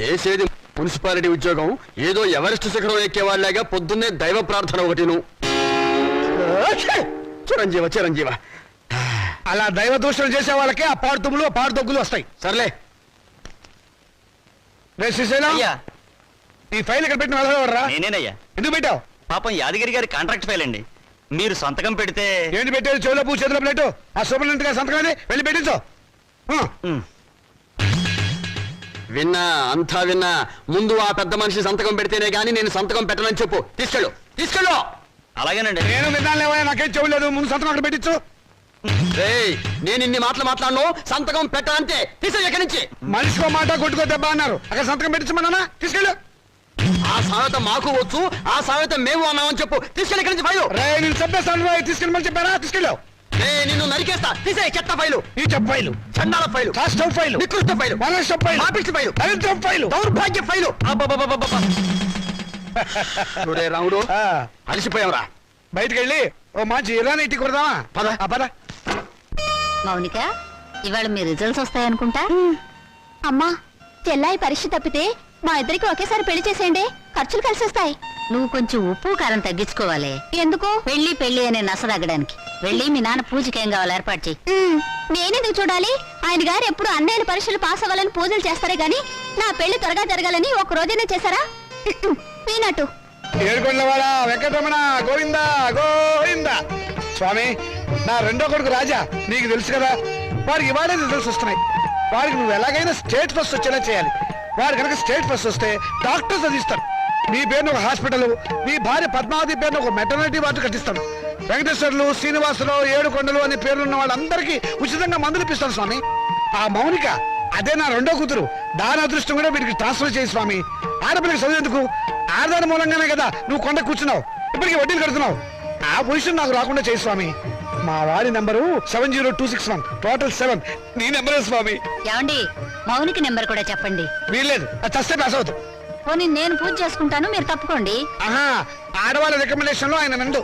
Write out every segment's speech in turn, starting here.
చేసేది మున్సిపాలిటీ ఉద్యోగం, ఏదో ఎవరెస్ట్ శిఖరం ఎక్కేవాళ్ళగా పొద్దున్నే దైవ ప్రార్థన ఒకటిను. చిరంజీవ చిరంజీవ. అలా దైవ దూషణ చేసే వాళ్ళకి ఆ పాడుతుములు ఆ పాడుదొగ్గులు వస్తాయి. సర్లే. ఈ ఫైల్ ఇక్కడ పెట్టిన వెళ్ళరా? నేనేనయ్యా. ఎందుకు పెట్టావు? పాపం యాదగిరి గారి కాంట్రాక్ట్ ఫైల్ అండి. మీరు సంతకం పెడితే. ఏంటి పెట్టేది? చెవులో పూ చేతిలో ప్లేటు. ఆ సూపరింటెండెంట్ గారి సంతకం వెళ్ళి పెట్టించు. విన్నా, అంతా విన్నా. ముందు ఆ పెద్ద మనిషి సంతకం పెడితేనే గానీ నేను సంతకం పెట్టనని చెప్పు. తీసుకెళ్ళు. అలాగేనండి. నేను విన్నాను లేవా, నాకేం చెవులేదు. ముందు సంతకం అక్కడ పెట్టించు. నేను ఇన్ని మాటలు మాట్లాడను. సంతకం పెట్టాలంటే తీసే ఎక్కడి నుంచి. మనిషికో మాట కొట్టుకో దెబ్బ అన్నారు. అక్కడ సంతకం పెట్టించమన్నా. తీసుకెళ్ళు. ఆ సామెత మాకు వచ్చు, ఆ సామెత మేము అన్నామని చెప్పు. తీసుకెళ్ళి ఇక్కడి నుంచి ఫైలు. నేను చెప్పేస్తాను. తీసుకెళ్ళమని చెప్పారా? తీసుకెళ్ళావు. నిన్ను నరికేస్తా. తీసే చెత్త ఫైలు. ఈ చెప్ ఫైలు, చండాల ఫైలు, కాస్టవ్ ఫైలు, నికృష్ట ఫైలు, మనస్సు ఫైలు, పాపిష్టి ఫైలు, దరిద్రం ఫైలు, దౌర్భాగ్య ఫైలు. చూడే రాముడు, అలసిపోయావురా. బయటికి వెళ్ళి ఓ మంచి ఇరానీ ఇట్టి కొడదామా? పద. మౌనిక, ఇవాళ మీ రిజల్ట్స్ వస్తాయనుకుంటా. అమ్మా, చెల్లాయి పరీక్ష తప్పితే మా ఇద్దరికి ఒకేసారి పెళ్లి చేసేయండి. ఖర్చులు కలిసి వస్తాయి. నువ్వు కొంచెం ఉప్పు కారం తగ్గించుకోవాలి. ఎందుకు? పెళ్లి అనే నసరగడానికి. వెళ్ళి మీ నాన్న పూజకి ఏం కావాలి ఏర్పాటు చెయ్యి. నేనెందుకు చూడాలి? ఆయన గారు ఎప్పుడు అన్నయ్యల పరీక్షలు పాస్ అవ్వాలని పూజలు చేస్తారే గాని నా పెళ్లి త్వరగా జరగాలని ఒక రోజైనా చేశారా? పీనట్టు. ఏడుకొండలవాడ వెంకటరమణ గోవింద గోవింద. స్వామి, నా రెండో కొడుకు రాజా, నీకు తెలుసు కదా, వాడికి ఇవాళ రిజల్ట్స్ వస్తున్నాయి. వాడికి నువ్వు ఎలాగైనా స్టేట్ ఫస్ట్ వచ్చేలా చేయాలి. వాడు కనుక స్టేట్ ఫస్ట్ వస్తే డాక్టర్స్ చదివిస్తారు. మీ పేరును ఒక హాస్పిటల్, మీ భార్య పద్మావతి పేరును ఒక మెటర్నిటీ వార్డు కట్టిస్తాను. వెంకటేశ్వర్లు, శ్రీనివాసరావు, ఏడుకొండలు అనే పేర్లున్న వాళ్ళందరికీ ఉచితంగా మందులు ఇప్పిస్తాను స్వామి. ఆ మౌనిక, అదే నా రెండో కూతురు, దాని అదృష్టం కూడా వీడికి ట్రాన్స్ఫర్ చేయి స్వామి. ఆడపిల్లకి చదివేందుకు? ఆడదాని మూలంగానే కదా నువ్వు కొండ కూర్చున్నావు, ఇప్పటికీ వడ్డీలు కడుతున్నావు. ఆ పొజిషన్ నాకు రాకుండా చేయి స్వామి. మా వారి నెంబరు 70261, టోటల్ 7. నీ నెంబరే స్వామి. ఏమండి, మౌనికి నెంబర్ కూడా చెప్పండి. వీల్లేదు, అది చస్తే పాస్ అవుతావు. పోనీ నేను పూజ చేసుకుంటాను, మీరు తప్పుకోండి. ఆహా, ఆడవాళ్ళ రికమెండేషన్ లో ఆయన నందు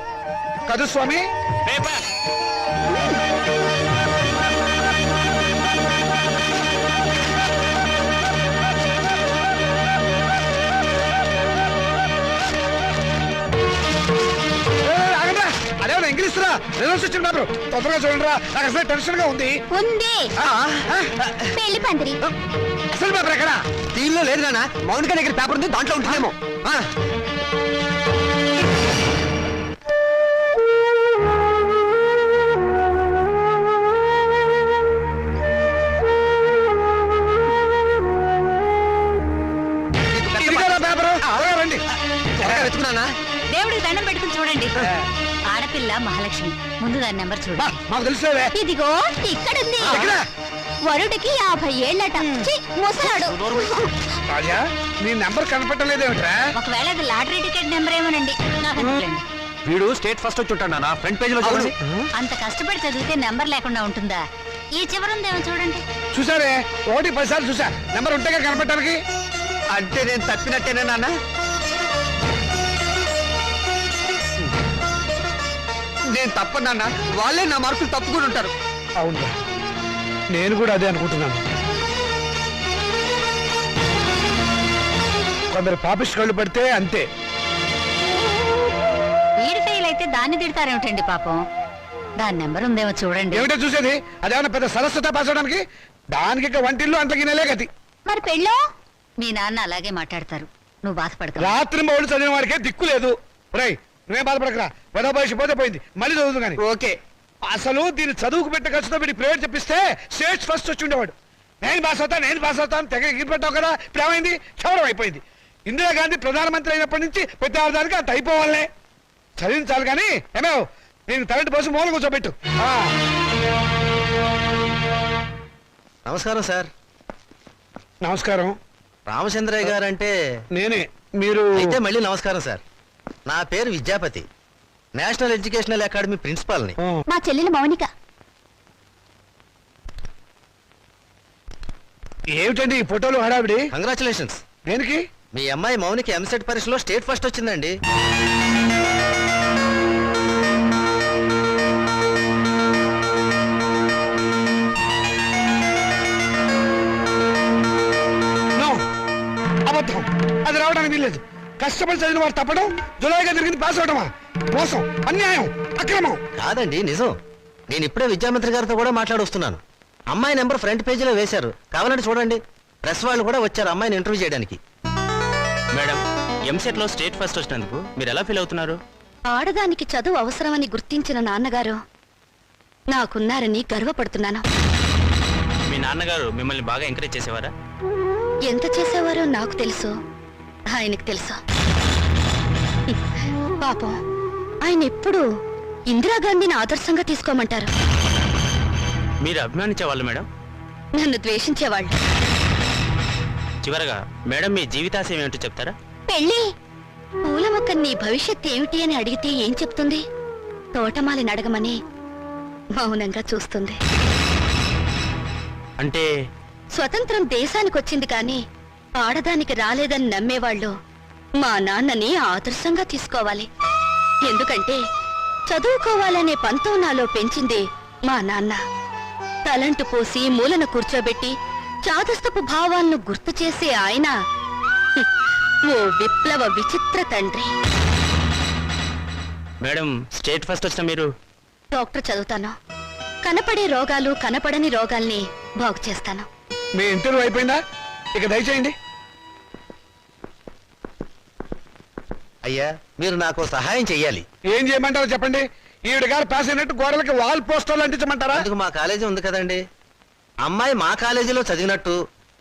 కదు స్వామి. అదేమన్నా ఇంగ్లీష్ రా, రిజల్ట్స్ వచ్చిన పేపర్ తొందరగా చూడండి రా. నాకు అసలు టెన్షన్ గా ఉంది. పెళ్లి పందిరి అసలు పేపర్ ఎక్కడ? దీనిలో లేదు నాన్న, మౌనిక దగ్గర పేపర్ ఉంది, దాంట్లో ఉంటుందేమో. రండి, వెతుకున్నానా? దేవుడికి దండం పెట్టుకుని చూడండి. ఆడపిల్ల మహాలక్ష్మి, ముందు దాని నెంబర్ చూడండి. మాకు తెలుసులేవే. ఇదిగో ఇక్కడుంది. వరుడికి 50 ఏళ్ళట. ముసలాడు. రాజా, నీ నెంబర్ కనపట్టలేదేమిట్రా? ఒకవేళ అది లాటరీ టికెట్ నెంబర్ ఏమోనండి. వీడు స్టేట్ ఫస్ట్ వచ్చి ఉంటాడు నా ఫ్రంట్ పేజ్ లో చూడండి. అంత కష్టపడి చదివితే నెంబర్ లేకుండా ఉంటుందా? ఈ చివరుందేమో చూడండి. చూసారే, 1 10 సార్లు చూసా. నెంబర్ ఉంటేగా కనపడటానికి. అంటే నేను తప్పినట్టేనా నాన్న? నేను తప్పనన్నా, వాళ్ళే నా మార్కులు తప్పుకుని ఉంటారు. అవును, నేను కూడా అదే అనుకుంటున్నాను. కొందరు పాపిస్ట్ కళ్ళు పడితే అంతే. వీడి ఫెయిల్ అయితే దాన్ని తిడతారేమిటండి పాపం. దాని నెంబర్ ఉందేమో చూడండి. ఏమిటో చూసేది? అదేమన్నా పెద్ద సరస్వత పాసడానికి? దానికి ఇక వంటిల్లు అంతకినలే గతి. మరి పెళ్ళో? మీ నాన్న అలాగే మాట్లాడతారు, నువ్వు బాధపడక. రాత్రి మౌళ్ళు చదివిన వాడికే దిక్కు లేదు. రై, నువ్వేం బాధపడకరా. పెద్ద వయసు పోతే పోయింది, మళ్ళీ చదువుతుంది కానీ. ఓకే. అసలు దీన్ని చదువుకు పెట్టే ఖర్చుతో వీడి ప్రైవేట్ చెప్పిస్తే స్టేట్ ఫస్ట్ వచ్చి ఉండేవాడు. నేను పాస్ అవుతాను తెగ ఎగిరి పెట్టావు కదా. ఇప్పుడు ఏమైంది? క్షవరం అయిపోయింది. ఇందిరాగాంధీ ప్రధానమంత్రి అయినప్పటి నుంచి ప్రతి ఆధారానికి అంత అయిపోవాలనే. చదివించాలి కానీ ఏమో నేను తలంటి పోసి మూల కూర్చోబెట్టు. నమస్కారం సార్. నమస్కారం. రామచంద్రయ్య గారు అంటే నేనే. మీరు అయితే మళ్ళీ నమస్కారం సార్. నా పేరు విద్యాపతి, నేషనల్ ఎడ్యుకేషనల్ అకాడమీ ప్రిన్సిపాల్ని. మా చెల్లెలు మౌనిక. ఏమిటండి ఈ ఫోటోలు హడావిడి? కంగ్రాచులేషన్స్. దేనికి? మీ అమ్మాయి మౌనికి ఎంసెట్ పరీక్షలో స్టేట్ ఫస్ట్ వచ్చిందండి. అబద్ధం. అది రావడానికి వీల్లేదు. కష్టపడి చదివిన వాడు తప్పడం, జులైగా తిరిగింది పాస్ అవడమా? మోసం, అన్యాయం, అక్రమం. కాదండి నిజం. నేను ఇప్పుడే విద్యామంత్రి గారితో కూడా మాట్లాడొస్తున్నాను. అమ్మాయి నెంబర్ ఫ్రంట్ పేజీలో వేశారు, కావాలంటే చూడండి. ప్రెస్ వాళ్ళు కూడా వచ్చారు అమ్మాయిని ఇంటర్వ్యూ చేయడానికి. మేడం, ఎంసెట్ లో స్టేట్ ఫస్ట్ వచ్చినందుకు మీరు ఎలా ఫీల్ అవుతున్నారు? ఆడదానికి చదువు అవసరమని గుర్తించిన నాన్నగారు నాకున్నారని గర్వపడుతున్నాను. మీ నాన్నగారు మిమ్మల్ని బాగా ఎంకరేజ్ చేసేవారా? ఎంత చేసేవారో నాకు తెలుసు, ఆయనకు తెలుసు. పాపం ఆయన ఎప్పుడు ఇందిరాగాంధీని ఆదర్శంగా తీసుకోమంటారు. మీరు అభిమానించేవాళ్ళు మేడం? నన్ను ద్వేషించేవాళ్ళు. చివరగా మేడం మీ జీవితాశయం ఏమిటో చెప్తారా? పెళ్ళి. పూల మొక్క నీ భవిష్యత్ ఏమిటి అని అడిగితే ఏం చెప్తుంది? తోటమాలిని అడగమని మౌనంగా చూస్తుంది. అంటే స్వతంత్రం దేశానికి వచ్చింది కానీ ఆడదానికి రాలేదని నమ్మేవాళ్ళు మా నాన్నని ఆదర్శంగా తీసుకోవాలి. ఎందుకంటే చదువుకోవాలనే పంతం నాలో పెంచింది మా నాన్న. తలంటు పోసి మూలన కూర్చోబెట్టి చాదస్తపు భావాలను గుర్తు చేసే ఆయన ఓ విప్లవ విచిత్ర తండ్రి. మేడం, స్టేట్ ఫస్ట్ వచ్చిన మీరు డాక్టర్ చదువుతాను. కనపడే రోగాలు కనపడని రోగాల్ని బాగు చేస్తాను. మీ ఇంటర్వ్యూ అయిపోయిందా? ఇక దయచేయండి. అయ్యా, మీరు నాకు సహాయం చెయ్యాలి. ఏం చేయమంటారో చెప్పండి. ఈవిడ గారు పాస్ అయినట్టు గోడలకి వాల్ పోస్టర్లు అంటించమంటారా? అందుకు మా కాలేజీ ఉంది కదండి. అమ్మాయి మా కాలేజీలో చదివినట్టు,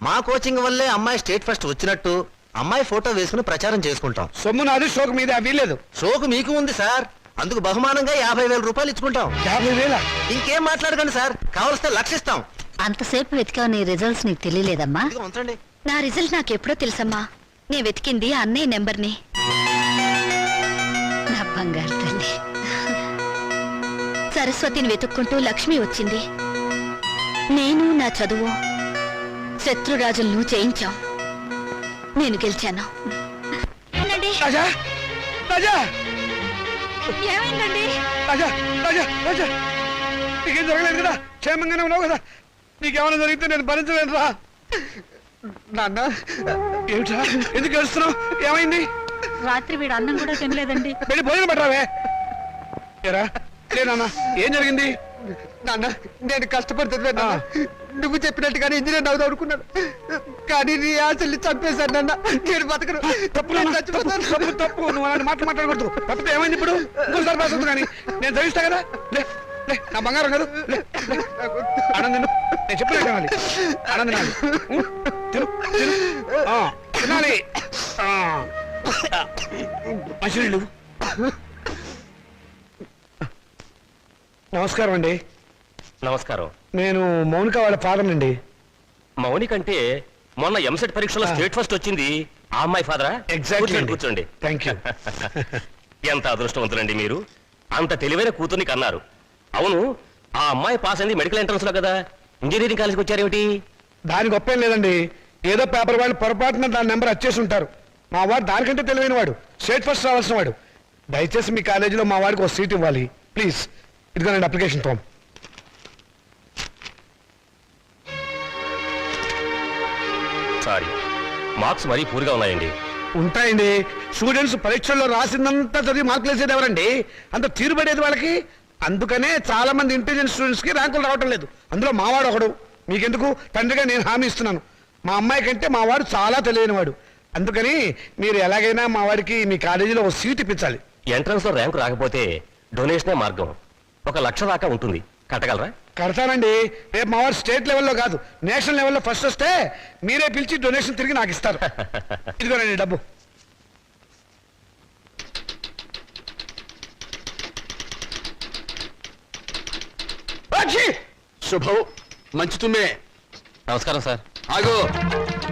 మా కోచింగ్ వల్లే అమ్మాయి స్టేట్ ఫస్ట్ వచ్చినట్టు అమ్మాయి ఫోటో వేసుకుని ప్రచారం చేసుకుంటాం. సొమ్ము నాది, షోకు మీద వీల్లేదు. షోకు మీకు ఉంది సార్, అందుకు బహుమానంగా 50,000 రూపాయలు ఇచ్చుకుంటాం. 50,000? ఇంకేం మాట్లాడకండి సార్, కావలిస్తే లక్షిస్తాం. అంతసేపు వెతికావు, నీ రిజల్ట్స్ నీకు తెలియలేదమ్మా? ఇదిగో ఉంచండి. నా రిజల్ట్ నాకెప్పుడో తెలుసమ్మా. నే వెతికింది అన్నయ్య నెంబర్ని. నా బంగారు తల్లి. సరస్వతిని వెతుక్కుంటూ లక్ష్మి వచ్చింది. నేను నా చదువు శత్రురాజులను జయించాం. నేను గెలిచాను. రాజా, రాజా, ఏమైందండి? రాజా, రాజా, రాజా, నీకేం జరగలేదు కదా? క్షేమంగానే ఉన్నావు కదా? నీకేమైనా జరిగితే నేను భరించలేను రా. నాన్న, ఏమిట్రా ఎందుకు ఏడుస్తున్నావు? ఏమైంది? రాత్రి వీడు అన్నం కూడా తినలేదండి. వెళ్ళి భోజనం పట్టరావే. ఏరా, లేనా ఏం జరిగింది? నాన్న, నేను కష్టపడి చదివాను నాన్న. నువ్వు చెప్పినట్టుగానే ఇంజనీర్ అవుదాం అనుకున్నాను, కానీ నీ ఆశల్ని చంపేశాను నాన్న. నేను బతకను. తప్పు నాన్న, తప్పు, తప్పు, తప్పు. నువ్వు అలాంటి మాటలు మాట్లాడకూడదు. తప్పితే ఏమైంది ఇప్పుడు? ఇంకోసారి పాస్ అవుతుంది కానీ నేను చదివిస్తా కదా. లే, లే, నా బంగారం కాదు. లే, లే. ఆనంద్ తిను. నేను చెప్పినట్టు తినాలి. ఆనంద్ తినాలి. తిను, తిను. ఆ, తినాలి. మంచినీళ్ళు. నమస్కారం అండి. నమస్కారం. నేను మౌనిక వాళ్ళ ఫాదర్ అండి. మౌనిక అంటే మొన్న ఎంసెట్ పరీక్షలో స్టేట్ ఫస్ట్ వచ్చింది ఆ అమ్మాయి ఫాదరా? ఎగ్జాక్ట్లీ. కూర్చోండి. Thank you. ఎంత అదృష్టవంతులండి మీరు, అంత తెలివైన కూతుర్ని కన్నారు. అవును, ఆ అమ్మాయి పాస్ అయింది మెడికల్ ఎంట్రన్స్ లో కదా, ఇంజనీరింగ్ కాలేజ్కి వచ్చారేమిటి? దాని గొప్ప ఏం లేదండి. ఏదో పేపర్ వాళ్ళు పొరపాటున దాని నెంబర్ వచ్చేసి ఉంటారు. మా వాడు దానికంటే తెలివైన వాడు, స్టేట్ ఫస్ట్ రావాల్సిన వాడు. దయచేసి మీ కాలేజీలో మా వాడికి ఒక సీట్ ఇవ్వాలి ప్లీజ్. ఇదిగోనండి అప్లికేషన్ ఫామ్. సారీ, మార్క్స్ మరీ పూర్గా ఉన్నాయండి. ఉంటాయండి. స్టూడెంట్స్ పరీక్షల్లో రాసిందంతా చదివి మార్కులు వేసేది ఎవరండి? అంత తీరుబడేది వాళ్ళకి. అందుకనే చాలా మంది ఇంటెలిజెంట్ స్టూడెంట్స్ కి ర్యాంకులు రావటం లేదు. అందులో మావాడు ఒకడు. మీకెందుకు, తండ్రిగా నేను హామీ ఇస్తున్నాను. మా అమ్మాయి కంటే మా వాడు చాలా తెలియనివాడు. అందుకని మీరు ఎలాగైనా మా వాడికి మీ కాలేజీలో ఒక సీట్ ఇప్పించాలి. ఎంట్రన్స్ లో ర్యాంకు రాకపోతే డొనేషనే మార్గం. 1,00,000 దాకా ఉంటుంది, కట్టగలరా? కడతానండి. రేపు మా వాడు స్టేట్ లెవెల్లో కాదు, నేషనల్ లెవెల్లో ఫస్ట్ వస్తే మీరే పిలిచి డొనేషన్ తిరిగి నాకు ఇస్తారు. ఇదిగోనండి డబ్బు. శుభం. మంచి తుమ్మే. నమస్కారం సార్. ఆగు.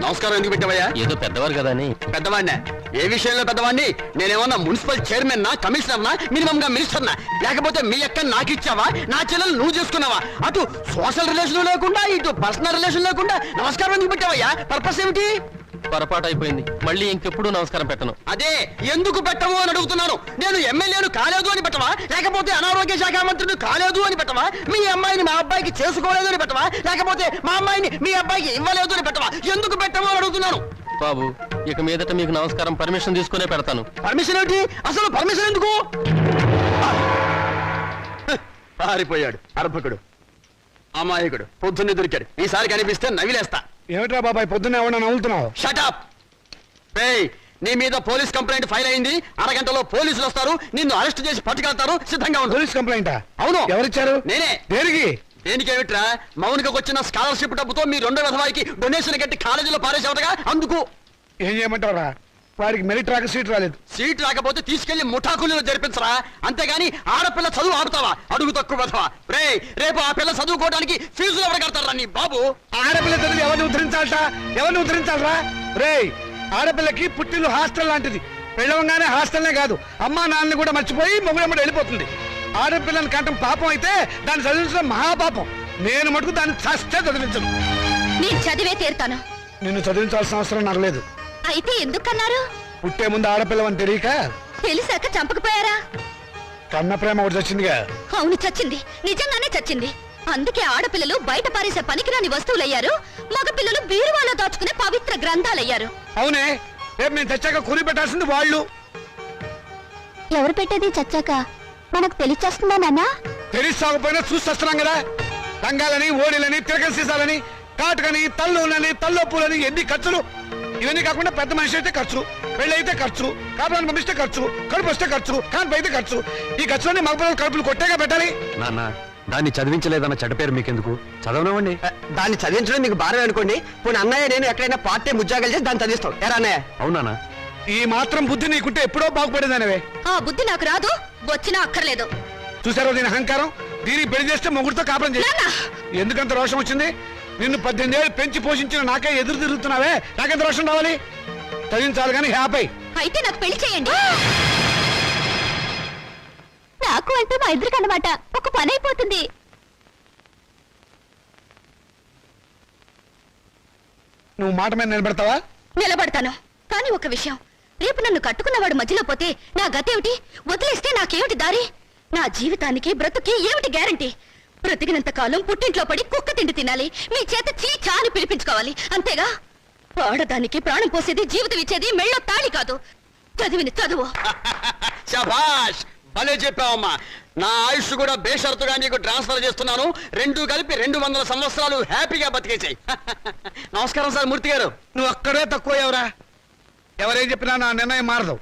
నమస్కారం ఎందుకు పెట్టావయ్యా? ఏదో పెద్దవారు కదా అని. పెద్దవాడినా? ఏ విషయంలో పెద్దవాడిని? నేనేమన్నా మున్సిపల్ చైర్మన్ నా, కమిషనర్ నా, మినిమం గా మినిస్టర్ నా? లేకపోతే మీ అక్క నాకు ఇచ్చావా? నా చెల్లెలు నువ్వు చేసుకున్నావా? అటు సోషల్ రిలేషన్ లేకుండా, ఇటు పర్సనల్ రిలేషన్ లేకుండా నమస్కారం ఎందుకు పెట్టావయ్యా? పర్పస్ ఏమిటి? పొరపాటు అయిపోయింది, మళ్ళీ ఇంకెప్పుడు నమస్కారం పెట్టను. అదే ఎందుకు పెట్టవు అని అడుగుతున్నాను. నేను ఎమ్మెల్యేను కాలేదు అని పెట్టవా? లేకపోతే అనారోగ్య శాఖ మంత్రిని కాలేదు అని పెట్టవా? మీ అమ్మాయిని మా అబ్బాయికి చేసుకోలేదు అని పెట్టవా? లేకపోతే మా అమ్మాయిని మీ అబ్బాయికి ఇవ్వలేదు అని పెట్టవా? ఎందుకు పెట్టవు అని అడుగుతున్నాను. బాబు ఇక మీదట మీకు నమస్కారం పర్మిషన్ తీసుకునే పెడతాను. పర్మిషన్ ఏమిటి? అసలు పర్మిషన్ ఎందుకు? పారిపోయాడు అర్భకుడు, అమాయకుడు, పొద్దున్నే దొరికాడు. ఈసారి కనిపిస్తే నవిలేస్తా. ఏమిట్రా బాబాయ్ పొద్దున్న ఏమన్నా నవ్వుతున్నావు? షటప్! నీ మీద పోలీస్ కంప్లైంట్ ఫైల్ అయింది. అరగంటలో పోలీసులు వస్తారు, నిన్ను అరెస్ట్ చేసి పట్టుకెళ్తారు. సిద్ధంగా ఉండు. పోలీస్ కంప్లైంటా? అవును. ఎవరిచ్చారు? నేనే. దేనికి? దేనికేమిట్రా, మౌనికకు వచ్చిన స్కాలర్షిప్ డబ్బుతో మీ రెండో విధవాయికి డొనేషన్ కట్టి కాలేజీలో పారేసేవటగా. అందుకు ఏం చేయమంటారా? వాడికి మెరిట్ రాక సీట్ రాలేదు. సీట్ రాకపోతే తీసుకెళ్లి ముఠాకుల్లో జరిపించరా, అంతేగాని ఆడపిల్ల చదువు ఆపుతావా? అడుగు తక్కువ విధవా. రేపు ఆ పిల్ల చదువుకోవడానికి ఫీజులు ఎవరు కడతారా నీ బాబు? ఆడపిల్ల చదివి ఎవరిని ఉద్ధరించాలట? ఎవరిని ఉద్ధరించాలరా? రేయ్, ఆడపిల్లకి పుట్టిల్లు హాస్టల్ లాంటిది. పెళ్ళవంగానే హాస్టల్నే కాదు, అమ్మా నాన్నని కూడా మర్చిపోయి మొగుడమ్మడు వెళ్ళిపోతుంది. ఆడపిల్లని కంటం పాపం అయితే దాన్ని చదివించడం మహాపాపం. నేను మటుకు దాన్ని చస్తే చదివించను. నేను చదివే తీరుతాను. నిన్ను చదివించాల్సిన అవసరం నాకు లేదు. అయితే ఎందుకన్నారు? పుట్టే ముందు ఆడపిల్లవని తెలియక తెలిసాక చంపకపోయారా? కన్న ప్రేమ ఒకటి వచ్చిందిగా. అవును, చచ్చింది. నిజంగానే చచ్చింది. అందుకే ఆడపిల్లలు బయట పారేసే పనికిరాని వస్తువులయ్యారు, మగపిల్లలు బీరువాలో దాచుకునే పవిత్ర గ్రంథాలయ్యారు. అవునే, రేపు నేను తెచ్చాక కూలి పెట్టాల్సింది వాళ్ళు. ఎవరు పెట్టేది చచ్చాక? మనకు తెలిచేస్తుందా నాన్నా? తెలిసి సాగుపోయినా చూస్తున్నాం కదా. రంగాలని, ఓడిలని, తిరగ సీసాలని, కాటుకని, తల్లులని, తల్లొప్పులని, ఎన్ని ఖర్చులు. ఇవన్నీ కాకుండా పెద్ద మనిషి అయితే ఖర్చు, పెళ్లి అయితే ఖర్చు, కాపురాన్ని పంపిస్తే ఖర్చు, కడుపు వస్తే ఖర్చు, కాన్పు అయితే ఖర్చు. ఈ ఖర్చులన్నీ మగపిల్లలు కడుపులు కొట్టేగా పెట్టాలి. నాన్న, దాన్ని చదివించలేదన్న చెడ్డ పేరు మీకెందుకు? చదవనివ్వండి. దాన్ని చదివించడం మీకు భారం అనుకోండి. పోనీ అన్నయ్య నేను ఎక్కడైనా పార్ట్ టైం ఉద్యోగాలు చేసి దాన్ని చదివిస్తాం. ఎరా అన్నయ్య? అవునా? ఈ మాత్రం బుద్ధి నీకుంటే ఎప్పుడో బాగుపడేదానివే. ఆ బుద్ధి నాకు రాదు, వచ్చినా అక్కర్లేదు. చూసారో దీని అహంకారం? దీనికి పెళ్లి చేస్తే మొగుడితో కాపురం చేసి నాన్న! ఎందుకంత రోషం వచ్చింది? నిన్ను 18 ఏళ్ళు పెంచి పోషించిన నాకే ఎదురు తిరుగుతున్నావే, నాకెంత రోషం రావాలి? చదివించాలి కానీ హ్యాపీ. అయితే నాకు పెళ్లి చేయండి. నాకు అంటే మా ఇద్దరికి అన్నమాట ఒక పని అయిపోతుంది. నువ్వు మాట మీద నిలబెడతావా? నిలబడతాను. కానీ ఒక విషయం, రేపు నన్ను కట్టుకున్నవాడు మధ్యలో పోతే నా గతేమిటి? వదిలేస్తే నాకేమిటి దారి? నా జీవితానికి బ్రతుకి ఏమిటి గ్యారంటీ? బ్రతికినంత కాలం పుట్టింట్లో పడి కుక్క తిండి తినాలి, మీ చేత చీచా అని పిలిపించుకోవాలి, అంతేగా? ఆడదానికి ప్రాణం పోసేది, జీవితం ఇచ్చేది మెళ్ళో తాళి కాదు, చదివిన చదువు. శభాష్, భలే చెప్పావమ్మా. నా ఆయుష్ కూడా బేషరతుగా నీకు ట్రాన్స్ఫర్ చేస్తున్నాను. రెండు కలిపి 200 సంవత్సరాలు హ్యాపీగా బతికేసాయి. నమస్కారం సార్ మూర్తి గారు. నువ్వు అక్కడే తక్కువ ఎవరా? ఎవరేం చెప్పినా నా నిర్ణయం మారదు.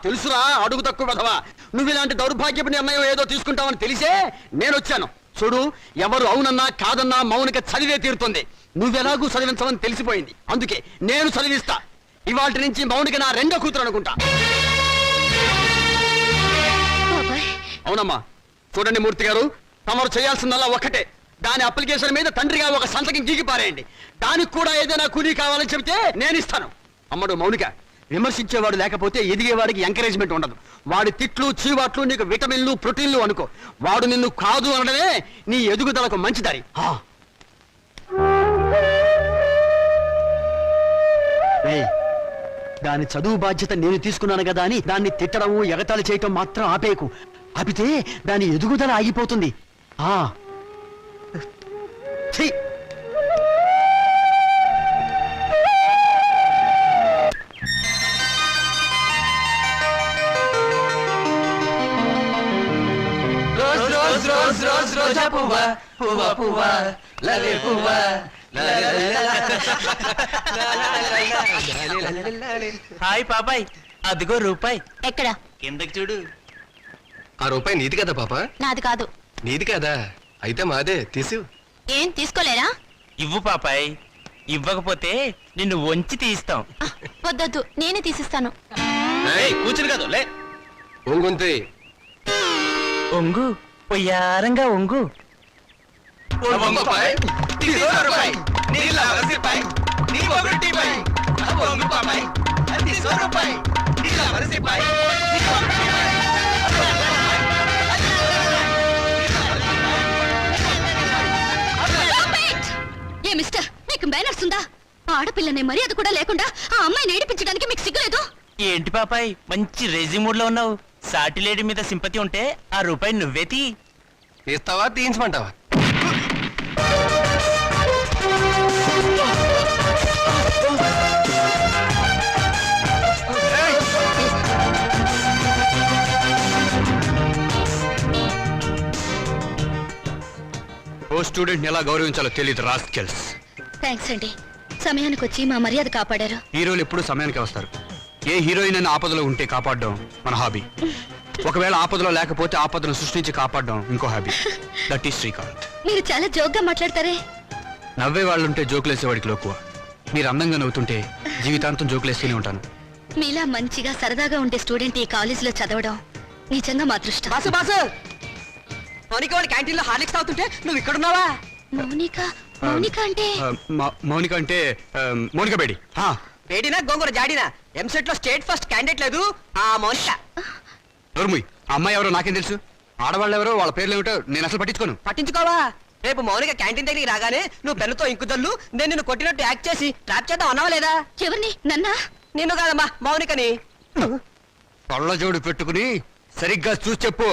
తెలుసురా, అడుగు తక్కువ కదవా. నువ్వు ఇలాంటి దౌర్భాగ్యపు నిర్ణయం ఏదో తీసుకుంటావని తెలిసే నేను వచ్చాను. చూడు, ఎవరు అవునన్నా కాదన్నా మౌనిక చదివే తీరుతుంది. నువ్వెలాగూ చదివించవని తెలిసిపోయింది, అందుకే నేను చదివిస్తా. ఇవాళ నుంచి మౌనిక నా రెండో కూతురు అనుకుంటా. అవునమ్మా. చూడండి మూర్తి గారు, తమరు చేయాల్సిందల్లా ఒక్కటే. దాని అప్లికేషన్ మీద తండ్రిగా ఒక సంతకం గీకి పారేయండి. దానికి కూడా ఏదైనా కూలీ కావాలని చెబితే నేను ఇస్తాను. అమ్మడు మౌనిక, విమర్శించేవాడు లేకపోతే ఎదిగేవాడికి ఎంకరేజ్మెంట్ ఉండదు. వాడి తిట్లు, చీవాట్లు నీకు విటమిన్లు, ప్రోటీన్లు అనుకో. వాడు నిన్ను కాదు అనడమే నీ ఎదుగుదలకు మంచి దారి. దాని చదువు బాధ్యత నేను తీసుకున్నాను కదా అని దాన్ని తిట్టడము, ఎగతాళి చేయటం మాత్రం ఆపేకు. ఆపితే దాని ఎదుగుదల ఆగిపోతుంది. ఛీ! రోజా పువ్వా పువ్వా పువ్వా లలే పువ్వా. హాయ్ పాపాయ్, అదిగో రూపాయి. ఎక్కడ? కిందకి చూడు. ఆ రూపాయి నీది కదా పాప? నాది కాదు. నీది కదా? అయితే మాదే, తీసు. ఏం తీసుకోలేరా? ఇవ్వు పాపాయ్, ఇవ్వకపోతే నిన్ను వంచి తీస్తాం. వద్దొద్దు, నేనే తీసిస్తాను. కూర్చుని కాదు లే. ఒంగుంతి. ఒంగు, పొయ్యారంగా ఒంగు. ఏ మిస్టర్, మీకు మేనర్స్ ఉందా? ఆడపిల్లనే మర్యాద కూడా లేకుండా ఆ అమ్మాయిని ఏడిపించడానికి మీకు సిగ్గులేదు? ఏంటి పాపాయ్, మంచి రేజింగ్ మూడ్ లో ఉన్నావు. సాటి లేడీ మీద సింపతి ఉంటే ఆ రూపాయి నువ్వే తీ. తీస్తావా, తీయించమంటావా? స్టూడెంట్ ఎలా గౌరవించాలో తెలియదు రాస్కెల్స్. థ్యాంక్స్ అండి, సమయానికి వచ్చి మా మర్యాద కాపాడారు. హీరోలు ఎప్పుడు సమయానికి వస్తారు. ఏ హీరోయిన్ అయినా ఆపదలో ఉంటే కాపాడడం మన హాబీ. ఒకవేళ ఆపదలో లేకపోతే ఆపదను సృష్టించి కాపాడడం ఇంకో హాబీ. That is Srikanth. మీరు చాలా జోక్గా మాట్లాడతారే. నవ్వే వాళ్ళుంటే జోకులేసేవాడికి లోకువ. మీరు అందంగా నవ్వుతుంటే జీవితాంతం జోకులేస్తూనే ఉంటాను. మీలా మంచిగా సరదాగా ఉండే స్టూడెంట్ ఈ కాలేజీలో చదవడం నిజంగా మా అదృష్టం. బాసు బాసు మౌనిక వాళ్ళ క్యాంటీన్ లో హార్లిక్స్ తాగుతుంటే నువ్వు ఇక్కడున్నావా? మౌనిక మౌనిక అంటే మౌనిక అంటే మౌనిక బేడి. వేడినా గోంగూర జాడినా ఎంసెట్ లో స్టేట్ ఫస్ట్ క్యాండిడేట్ లేదు ఆ మౌనిక. నోర్ముయ్, ఆ అమ్మాయి ఎవరో నాకేం తెలుసు. ఆడవాళ్ళు ఎవరో వాళ్ళ పేర్లు ఏమిటో నేను అసలు పట్టించుకోను. పట్టించుకోవా? రేపు మౌనిక క్యాంటీన్ దగ్గరికి రాగానే నువ్వు పెన్నుతో ఇంకుదల్లు నేను నిన్ను కొట్టినట్టు యాక్ట్ చేసి ట్రాప్ చేద్దాం అన్నావా లేదా? ఎవరిని? నన్నా? నిన్ను కాదమ్మా మౌనికని. కళ్ళజోడు పెట్టుకుని సరిగ్గా చూసి చెప్పు.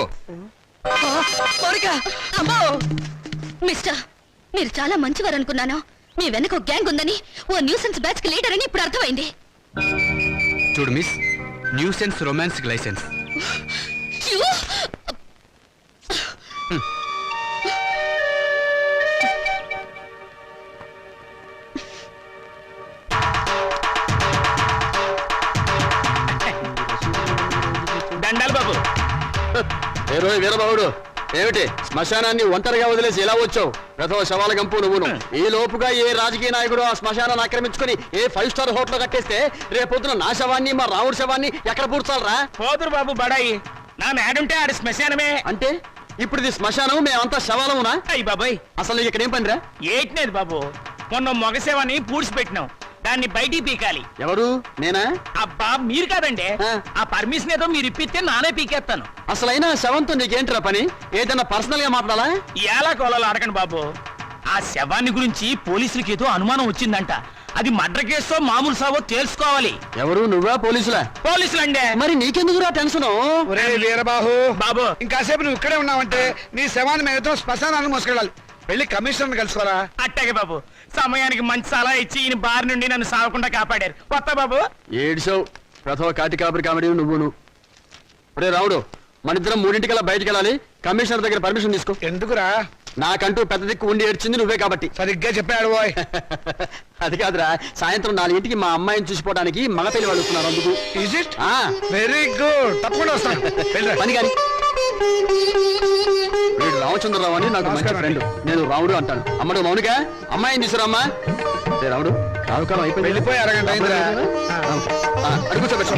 మౌనిక అమ్మో! మిస్టర్, మీరు చాలా మంచివారు అనుకున్నాను. మీ వెనక ఒక గ్యాంగ్ ఉందని, ఓ న్యూసెన్స్ బ్యాచ్ కి లీడర్ అని ఇప్పుడు అర్థమైంది. చూడు miss, nuisance romance licence. You? దండాలు బాబు. వీరబాబుడు, ఏమిటి శ్మశానాన్ని ఒంటరిగా వదిలేసి ఎలా వచ్చావు? ప్రథమ శవాల గంపు నువ్వును. ఈ లోపుగా ఏ రాజకీయ నాయకుడు ఆ శ్మశానాన్ని ఆక్రమించుకుని ఏ 5 స్టార్ హోటల్ కట్టేస్తే రేపొద్దున నా శవాన్ని మా రావుడి శవాన్ని ఎక్కడ పూడ్చాలరా? పోదురు బాబు బడాయి. నా మేడుంటే ఆడి శ్మశానమే. అంటే ఇప్పుడు ఇది శ్మశానం, మేమంతా శవాలమునా? అయ్యి బాబాయ్, అసలు నీకు ఇక్కడ ఏం పనిరా? ఏట్నేది బాబు, మొన్న మొగసేవని పూడ్చిపెట్టినాం, దాన్ని బయటికి పీకాలి. ఎవరు? నేనా? అబ్బా మీరు కాదండి. ఆ. ఆ పర్మిషన్ ఏదో మీరు ఇప్పిస్తే నానే పీకేస్తాను. అసలైనా శవంతో నీకేంట్రా పని? ఏదైనా పర్సనల్ గా మాట్లాడాలా? ఎలా కోలాలో అడగండి బాబు. ఆ శవాన్ని గురించి పోలీసులకి ఏదో అనుమానం వచ్చిందంట. అది మర్డర్ కేసో మామూలు సావో తెలుసుకోవాలి. ఎవరు? నువ్వా పోలీసులా? పోలీసులండే. మరి నీకెందుకురా టెన్షన్? ఒరే వీరబాహు బాబు. ఇంకాసేపు నువ్వు ఇక్కడే ఉన్నావంటే నీ శవాన్ని మేమతో శ్మశానాన్ని మోసుకెళ్ళాలి. వెళ్ళి కమిషనర్ కలుసుకోరా. అట్టాగే బాబు, సమయానికి మంచి సలహా ఇచ్చి ఈయన బారి నుండి నన్ను సాగకుండా కాపాడారు. కొత్త బాబు. ఏడ్చావు. ప్రథమ కాటి కాపరి కామెడీ నువ్వును. రే రావుడు, మనిద్దరం 3:00కల్లా బయటికి వెళ్ళాలి. కమిషనర్ దగ్గర పర్మిషన్ తీసుకో. ఎందుకురా? నాకంటూ పెద్ద దిక్కు ఉండి ఏడ్చింది నువ్వే కాబట్టి. సరిగ్గా చెప్పాడు బాయ్. అది కాదురా, సాయంత్రం 4:00కి మా అమ్మాయిని చూసిపోవడానికి మగ పెళ్లి వాళ్ళు వస్తున్నారు. అందుకు ఈజ్ ఇట్? వెరీ గుడ్, తప్పకుండా వస్తాను. వెళ్ళిరా. పని కానీ. వీడు రామచంద్రరావు అని నాకు మంచి నమస్కారం ఫ్రెండ్. నేను రాముడు అంటాను. అమ్మడు మౌనిక, అమ్మాయిని తీసుకురామ్మా. రే రాముడు, రావుకాలం అయిపోయింది. వెళ్ళిపోయి అరగంట అయిందిరా. అడుగు కూర్చోబెట్టు.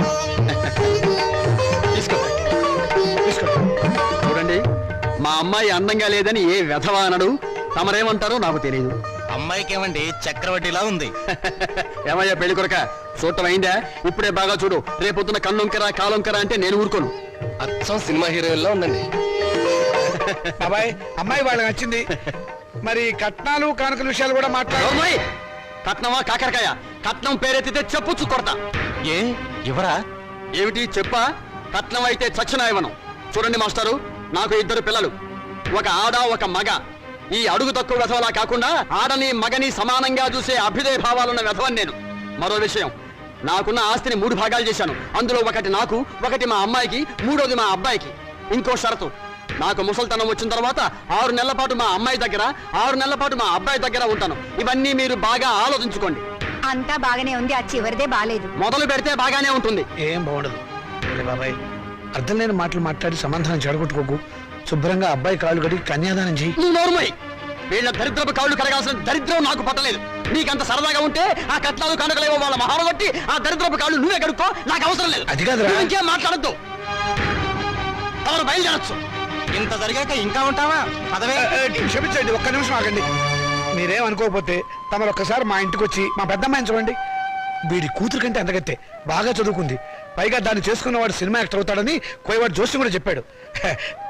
తీసుకో తీసుకో. చూడండి, మా అమ్మాయి అందంగా లేదని ఏ వెధవా అనడు. తమరేమంటారో నాకు తెలియదు. అమ్మాయికి ఏమండి చక్రవడ్డీలా ఉంది. ఏమయ్యా పెళ్లి కొరక, చూడటం అయిందా? ఇప్పుడే బాగా చూడు. రేపొద్దున కన్నొంకరా కాలొంకరా అంటే నేను ఊరుకోను. అచ్చం సినిమా హీరోయిన్లా ఉందండి. బాబాయ్, అమ్మాయి వాళ్ళకి నచ్చింది. మరి కట్నాలు కానుకల విషయాలు కూడా మాట్లాడు. నోర్మోయ్! కట్నమా కాకరకాయ? కట్నం పేరెత్తితే చెప్పుచ్చు కొడతా. ఏ ఎవరా? ఏమిటి చెప్పా? కట్నం అయితే చచ్చిన ఇవ్వను. చూడండి మాస్టారు, నాకు 2 పిల్లలు, ఒక ఆడ ఒక మగ. ఈ అడుగు తక్కువ వెధవలా కాకుండా ఆడని మగని సమానంగా చూసే అభ్యుదయ భావాలున్న వెధవని నేను. మరో విషయం, నాకున్న ఆస్తిని 3 భాగాలు చేశాను. అందులో ఒకటి నాకు, ఒకటి మా అమ్మాయికి, 3వది మా అబ్బాయికి. ఇంకో షరతు, నాకు ముసల్తనం వచ్చిన తర్వాత 6 నెలల పాటు మా అమ్మాయి దగ్గర, 6 నెలల పాటు మా అబ్బాయి దగ్గర ఉంటాను. ఇవన్నీ మీరు బాగా ఆలోచించుకోండి. అంతా బాగానే ఉంది, ఆ చివరిదే బాలేదు. మొదలు పెడితే బాగానే ఉంటుంది. ఏం బాగుండదు. ఒరే బాబాయ్, అర్థం లేని మాటలు మాట్లాడి సమాధానం చెడగొట్టుకోకు. శుభ్రంగా అబ్బాయి కాళ్ళు కడిగి కన్యాదానం చెయ్యి. నువ్వు నోరుమోయ్! వీళ్ళ దరిద్రపు కాళ్ళు కడగాల్సిన దరిద్రం నాకు పట్టలేదు. నీకంత సరదాగా ఉంటే ఆ కట్నాలు కనుకలేవో వాళ్ళ మహాలు కొట్టి ఆ దరిద్రపు కాళ్ళు నువ్వే కడుక్కో. నాకు అవసరం లేదు. అది కాదురా. నువ్వు ఇంకేం మాట్లాడద్దు. ఎవరు బయలుదేరచ్చు. ఇంత జరిగాక ఇంకా ఉంటావా? పదవే. క్షమించండి, ఒక్క నిమిషం ఆగండి. మీరేం అనుకోకపోతే తమరు ఒక్కసారి మా ఇంటికి వచ్చి మా పెద్దమ్మాయిని చూడండి. వీడి కూతురు కంటే అందగత్తే, బాగా చదువుకుంది. పైగా దాన్ని చేసుకున్నవాడు సినిమా యాక్టర్ అవుతాడని కోయవాడు జోషి కూడా చెప్పాడు.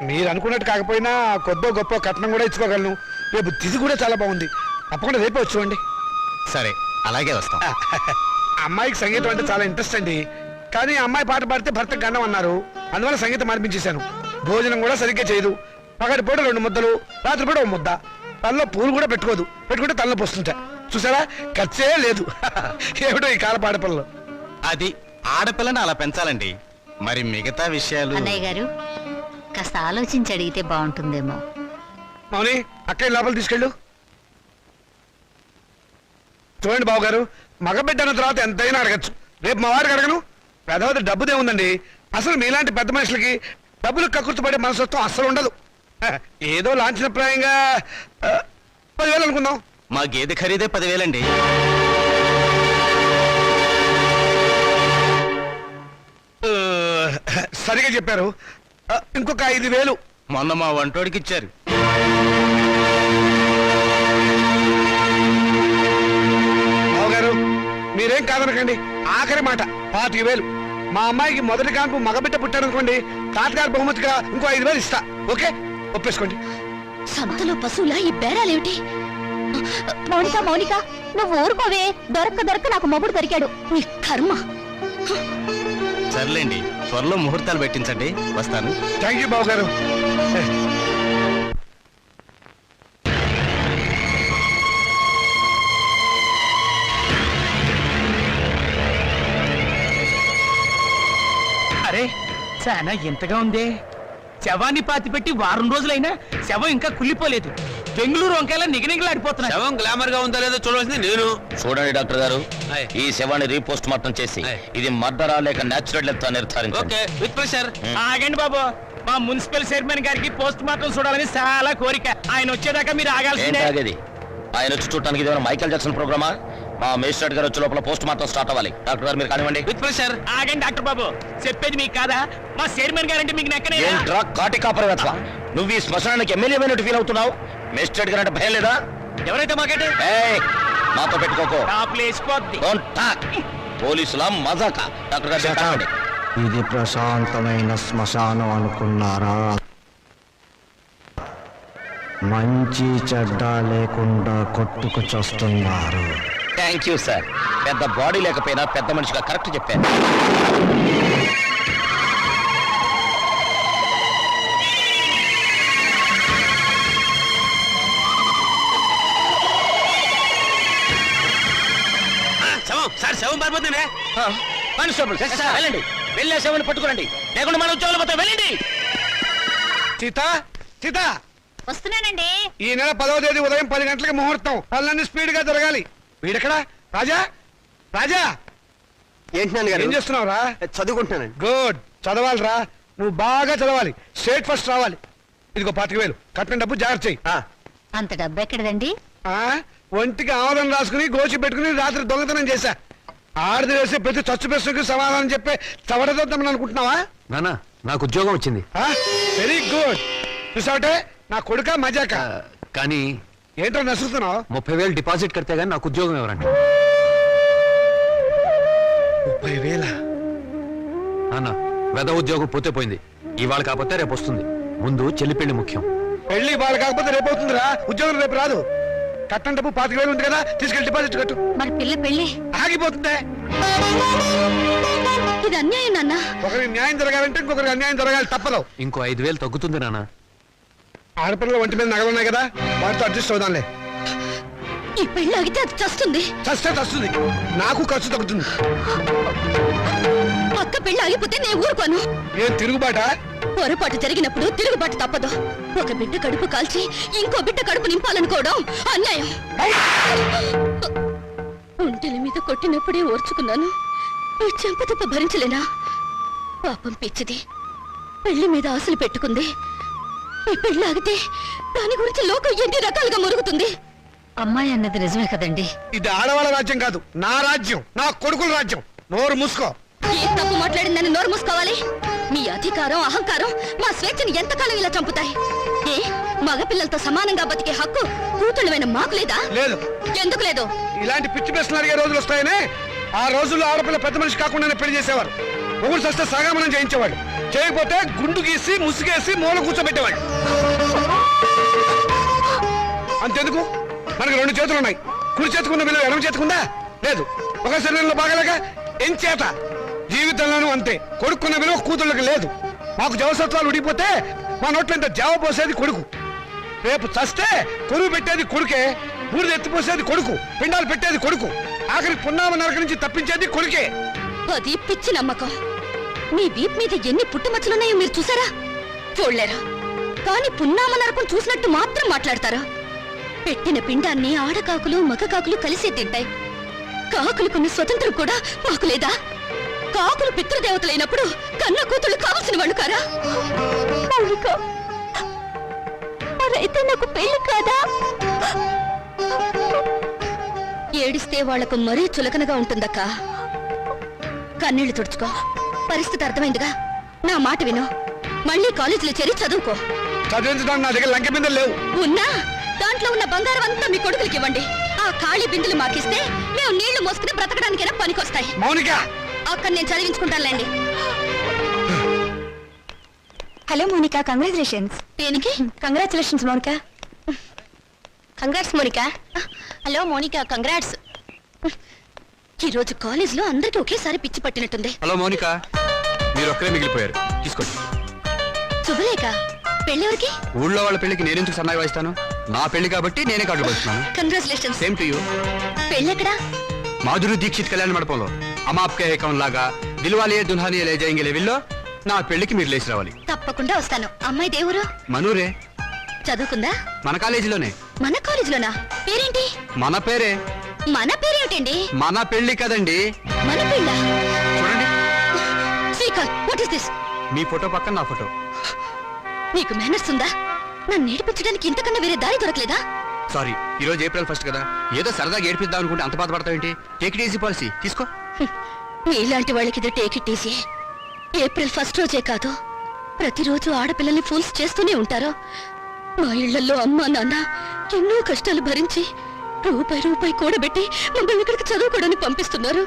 మీరు అనుకున్నట్టు కాకపోయినా కొద్దో గొప్ప కట్నం కూడా ఇచ్చుకోగలను. రేపు తిథి కూడా చాలా బాగుంది. తప్పకుండా రేపే వచ్చి చూడండి. సరే, అలాగే వస్తాం. అమ్మాయికి సంగీతం అంటే చాలా ఇంట్రెస్ట్ అండి. కానీ అమ్మాయి పాట పాడితే భర్తకు గండం అన్నారు. అందువల్ల సంగీతం మార్పించేశాను. భోజనం కూడా సరిగ్గా చేయదు. పగటి పూట 2 ముద్దలు, రాత్రి పూట 1 ముద్ద. తనలో పూలు కూడా పెట్టుకోదు. పెట్టుకుంటే తనలో పోస్తుంటా. చూసారా, ఖర్చే లేదు. ఏమిటో ఈ కాల పాడపల్లో. అది ఆడపిల్లని అలా పెంచాలండి. మరి మిగతా విషయాలు అన్నయ్య గారు, కాస్త ఆలోచించి అడిగితే బాగుంటుందేమో. మౌని, అక్కయ్య లోపల తీసుకెళ్ళు. చూడండి బాబు గారు, మగబిడ్డ అన్న తర్వాత ఎంతైనా అడగచ్చు. రేపు మా వాడికి అడగను. పెద్దవాడి డబ్బుదే ఉందండి. అసలు మీలాంటి పెద్ద మనుషులకి డబ్బులు కక్కుర్తిపడే మనసత్వం అస్సలు ఉండదు. ఏదో లాంఛనప్రాయంగా 10,000 అనుకుందాం. మా గేదె ఖరీదే 10,000 అండి. సరిగా చెప్పారు. ఇంకొక 5,000. మొన్న మా వంటోడికి ఇచ్చారు. బాబు గారు, మీరేం కాదనకండి. ఆఖరి మాట 25,000. మా అమ్మాయికి మొదటి కాన్పు మగబిడ్డ పుట్టారనుకోండి, తాతగారు బహుమతిగా ఇంకో 5,000 ఇస్తా. ఓకే, ఒప్పేసుకోండి. సంతలో పశువులా ఈ బేరాలేమిటి? మౌనిక మౌనిక, నువ్వు ఊరుకోవే. దొరక్క నాకు మొగుడు దొరికాడు. నీ కర్మ. సర్లేండి, త్వరలో ముహూర్తాలు పెట్టించండి. వస్తాను. థ్యాంక్ యూ బాబు గారు. అరే చాలా ఎంతగా ఉంది. శవాన్ని పాతి పెట్టి వారం రోజులైనా శవం ఇంకా కుళ్ళిపోలేదు. బెంగళూరు వంకాయలా నిగనిగలాడిపోతున్నా. శవం గ్లామర్ గా ఉందో లేదో చూడవలసింది నేను. చూడండి డాక్టర్ గారు, ఆయ్. ఈ శవాన్ని రీపోస్ట్ మార్టం చేసి ఆయ్. ఇది మర్డరా లేక న్యాచురల్ డెత్ నిర్ధారించండి. Okay, with pressure. ఆగండి బాబు, మా మున్సిపల్ చైర్మన్ గారికి పోస్ట్ మార్టం చూడాలని చాలా కోరిక. ఆయన వచ్చేదాకా మీరు ఆగాల్సిందే. ఏంటి ఆయన వచ్చి చూడటానికి ఇదేమైనా మైకేల్ జాక్సన్ ప్రోగ్రామా? మా మేజిస్ట్రేట్ గారు వచ్చే లోపల పోస్ట్ మార్టం స్టార్ట్ అవ్వాలి. డాక్టర్ గారు మీరు కానివ్వండి. With pressure. ఆగండి డాక్టర్ బాబు, చెప్పేది మీకు కాదా? మా చైర్మన్ గారంటే మీకు నెక్కనే. ఏంట్రా కాటి కాపరి వెతవా? నువ్వు ఈ శ్మశానానికి ఎమ్మెల్యే అయినట్టు ఫీల్ అవుతున్నావు. మేజిస్ట్రేట్ గారు అంటే భయం లేదా? ఎవరైతే మాకంటే ఏయ్, మాతో పెట్టుకోకో. టాప్లు వేసిపోద్ది. Don't talk. పోలీసుల మజాక. డాక్టర్ గారు మీరు కానివ్వండి. ఇది ప్రశాంతమైన శ్మశానం అనుకున్నారా? మంచి చెడ్డ లేకుండా కొట్టుకు చస్తున్నారు. Thank you sir. పెద్ద బాడీ లేకపోయినా పెద్ద మనిషిగా కరెక్ట్ చెప్పాను. శవం సార్, శవం పారిపోతుంది. కానిస్టేబుల్ వెళ్ళండి, వెళ్ళే శవాన్ని పట్టుకురండి. లేకుండా మన ఉద్యోగాలు పోతే వెళ్ళండి. సీత, సీత, వస్తున్నానండి. ఈ నెల 10వ తేదీ ఉదయం 10 గంటలకు ముహూర్తం. పనులన్నీ స్పీడ్ గా జరగాలి. వీడెక్కడా? రాజా, రాజా, ఏంటి నాన్నగారు? ఏం చేస్తున్నావురా? చదువుకుంటున్నానండి. గుడ్, చదవాలిరా. నువ్వు బాగా చదవాలి. స్టేట్ ఫస్ట్ రావాలి. ఇదిగో 25,000 కట్టిన డబ్బు జాగ్రత్త చెయ్యి. అంత డబ్బు ఎక్కడదండి? ఒంటికి ఆవరణ రాసుకుని గోచి పెట్టుకుని రాత్రి దొంగతనం చేశా. ఆడది వేసే ప్రతి చచ్చు ప్రశ్నకు సమాధానం చెప్పే చవడదొద్దామని అనుకుంటున్నావా? నానా, నాకు ఉద్యోగం వచ్చింది. Very good. చూసావటే, నా కొడుక మజాక. కానీ ఏంటో నసురుతున్నావు? 30,000 డిపాజిట్ కడితే గానీ నాకు ఉద్యోగం ఎవరండి? 30,000? నాన్న, వెద ఉద్యోగం పోతే పోయింది. ఇవాళ కాకపోతే రేపు వస్తుంది. ముందు చెల్లి పెళ్లి ముఖ్యం. పెళ్లి వాళ్ళు కాకపోతే రేపు అవుతుందిరా. ఉద్యోగం రేపు రాదు. కట్టం డబ్బు 25,000 ఉంది కదా, తీసుకెళ్ళి డిపాజిట్ కట్టు. మరి పిల్ల పెళ్ళి ఆగిపోతుందే. ఇది అన్యాయం నాన్న. ఒకరికి న్యాయం జరగాలంటే ఇంకొకరికి అన్యాయం జరగాలి. తప్పదు. ఇంకో 5,000 తగ్గుతుంది నాన్న. ఆడపిల్లల ఒంటి మీద నగలున్నాయి కదా, వాటితో అడ్జస్ట్ అవుదాంలే. ఈ పెళ్ళి ఆగితే అది చస్తుంది. చస్తే చస్తుంది. నాకు ఖర్చు తగ్గుతుంది. పక్క పెళ్ళి ఆగిపోతే నేను ఊరుకోను. ఏం తిరుగుబాట? పొరపాటు జరిగినప్పుడు తిరుగుబాటు తప్పదు. ఒక బిడ్డ కడుపు కాల్చి ఇంకో బిడ్డ కడుపు నింపాలనుకోవడం అన్యాయం. ఒంటెల మీద కొట్టినప్పుడే ఓర్చుకున్నాను. ఈ చెంపతప్ప భరించలేనా? పాపం పిచ్చిది. పెళ్లి మీద ఆశలు పెట్టుకుంది. ఈ పెళ్లి ఆగితే దాని గురించి లోకం ఎన్ని రకాలుగా మురుగుతుంది. అమ్మాయి అన్నది నిజమే కదండి. ఇది ఆడవాళ్ళ రాజ్యం కాదు, నా రాజ్యం, నా కొడుకుల రాజ్యం. నోరు మూసుకో. ఏ తప్పు మాట్లాడిందని నోరు మూసుకోవాలి? మీ అధికారం అహంకారం మా స్వేచ్ఛని ఎంతకాలం ఇలా చంపుతాయి? ఏ మగపిల్లలతో సమానంగా బతికే హక్కు కూతుళ్ళమైన మాకు లేదా? లేదు. ఎందుకు లేదు? ఇలాంటి పిచ్చి ప్రశ్నలు అడిగే రోజులు వస్తాయనే ఆ రోజుల్లో ఆడపిల్ల పెద్ద మనిషి కాకుండానే పెళ్లి చేసేవారు. మొగుడు సస్తే సాగమనం చేయించేవాడు. చేయకపోతే గుండు గీసి ముసుగేసి మూల కూర్చోబెట్టేవాడు. అంతెందుకు, మనకు 2 చేతులు ఉన్నాయి. కుడి చేతుకున్న విలువ ఎడమ చేతుకుందా? లేదు. ఒక శరీరంలో బాగాలేక ఎంచేత జీవితంలోనూ అంతే. కొడుకున్న విలువ కూతుళ్ళకి లేదు. మాకు జవసత్వాలు ఉడిగిపోతే మా నోట్లో ఇంత జావ పోసేది కొడుకు. రేపు చస్తే కొరువు పెట్టేది కొడుకే. బూడిద ఎత్తిపోసేది కొడుకు. పిండాలు పెట్టేది కొడుకు. ఆఖరి పున్నామ నరక నుంచి తప్పించేది కొడుకే. అది పిచ్చి నమ్మకం. మీ వీప్ మీద ఎన్ని పుట్టుమచ్చలున్నాయో మీరు చూసారా? చూడలేరా? కానీ పున్నామ నరకం చూసినట్టు మాత్రం మాట్లాడతారా? పెట్టిన పిండాన్ని ఆడకాకులు మగకాకులు కలిసి తింటాయి. కాకులకున్న స్వతంత్రం కూడా మాకు లేదా? కాకులు పితృదేవతలైనప్పుడు కన్న కూతుళ్ళు కావలసిన వాళ్ళు కారా? మౌనిక, మరైతే నాకు పెళ్లి కాదా? ఏడిస్తే వాళ్లకు మరీ చులకనగా ఉంటుందక్క. కన్నీళ్లు తుడుచుకో. పరిస్థితి అర్థమైందిగా. నా మాట విను. మళ్ళీ కాలేజీలో చేరి చదువుకో. చదివించడానికి నా దగ్గర లంకె బిందెలు లేవు. ఉన్నా దాంట్లో ఉన్న బంగారం అంతా మీ కొడుకులకి ఇవ్వండి. ఆ ఖాళీ బిందులు మాకిస్తే మేము నీళ్లు మోసుకుని బ్రతకడానికైనా పనికొస్తాయి. మౌనిక, అక్కడ నేను చదివించుకుంటానులేండి. Hello Monica, congratulations. దేనికి? Congratulations Monica. Congrats Monica. Hello Monica, congrats. ఈ రోజు కాలేజ్ లో అందరికి ఒకేసారి పిచ్చి పట్టినట్టుంది. హలో మౌనిక, మీరు ఒక్కరే మిగిలిపోయారు, తీసుకోండి. శుభలేఖ, పెళ్ళెవరికి? ఊళ్ళో వాళ్ళ పెళ్లికి నేనెందుకు సన్నాయి వాయిస్తాను? నా పెళ్లి కాబట్టి నేనే కార్డు పడుతున్నాను. కంగ్రాచులేషన్స్. Same to you. పెళ్ళెక్కడా? మాధురి దీక్షిత్ కళ్యాణ మండపంలో అమాప్కే ఏకం లాగా దిల్వాలియే దుల్హానియే లే జాయేంగే లెవెల్లో నా పెళ్లికి మీరు లేచి రావాలి. తప్పకుండా వస్తాను. అమ్మాయి దేవురు? మనూరే, చదువుకుందా? మన కాలేజీలోనే. మన కాలేజీలోనా? పేరేంటి? మన పేరే. మన పేరేమిటండి? మన పెళ్లి కదండి. మన పెళ్ళ? చూడండి, Srikanth, what is this? Me photo పక్కన నా ఫోటో. నీకు మేనర్స్ ఉందా? నన్ను నేర్పించడానికి ఇంతకన్నా వేరే దారి దొరకలేదా? సారీ, ఈ రోజు ఏప్రిల్ 1 కదా, ఏదో సరదాగా ఏడిపిద్దాం అనుకుంటే అంత బాధపడతావేంటి? టేక్ ఇట్ ఈజీ పాలసీ, తీసుకో. మీలాంటి వాళ్ళకి ఇది టేక్ ఇట్ ఈజీ. ఏప్రిల్ 1 రోజే కాదు, ప్రతిరోజు ఆడపిల్లల్ని ఫూల్స్ చేస్తూనే ఉంటారు. మా ఇళ్లలో అమ్మా నాన్న ఎన్నో కష్టాలు భరించి రూపాయి కూడబెట్టి మమ్మల్ని ఇక్కడికి చదువుకోవడానికి పంపిస్తున్నారు.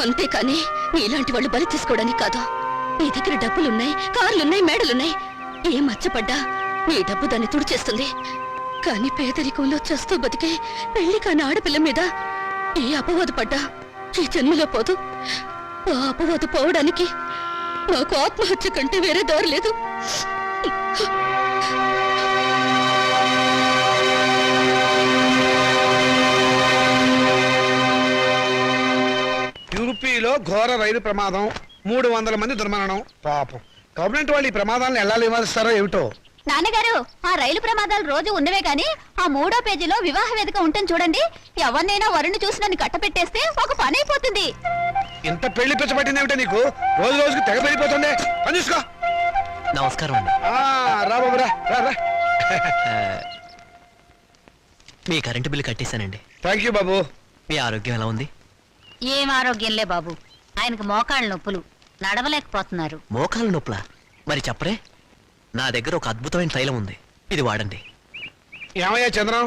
అంతేకాని మీలాంటి వాళ్ళు బలి తీసుకోవడానికి కాదు. మీ దగ్గర డబ్బులున్నాయి, కార్లున్నాయి, మేడలున్నాయి. ఏ మచ్చపడ్డా మీ డబ్బు దాన్ని తుడిచేస్తుంది. కానీ పేదరికంలో చస్తూ బతికే పెళ్లి కాని ఆడపిల్ల మీద ఏ అపవాదు పడ్డా ఈ జన్మలో పోదు. ఆ అపవాదు పోవడానికి నాకు ఆత్మహత్య కంటే వేరే దారి లేదు. యూపీలో ఘోర రైలు ప్రమాదం, 300 మంది దుర్మరణం. పాపం, గవర్నమెంట్ వాళ్ళు ఈ ప్రమాదాలను ఎలా నివారిస్తారో ఏమిటో. నాన్నగారు, ఆ రైలు ప్రమాదాలు రోజు ఉన్నవే గాని ఆ 3వ పేజీలో వివాహ వేదిక ఉంటుంది చూడండి. ఎవరినైనా వరుణ్ణి చూసి నన్ను కట్టపెట్టేస్తే ఒక పని అయిపోతుంది. ఇంత పెళ్లి పిచ్చబట్టింది ఏమిటో నీకు? రోజు రోజుకి తెగ పెరిగిపోతుంది. పని చూసుకో. నమస్కారం అండి. రా బాబు, రా రా రా. మీ కరెంటు బిల్లు కట్టేశానండి. థ్యాంక్ యూ బాబు. మీ ఆరోగ్యం ఎలా ఉంది? ఏం ఆరోగ్యంలే బాబు, ఆయనకు మోకాళ్ళ నొప్పులు, నడవలేకపోతున్నారు. మోకాలు నొప్పులా? మరి చెప్పరే, నా దగ్గర ఒక అద్భుతమైన తైలం ఉంది, ఇది వాడండి. ఏమయ్యా చంద్రం,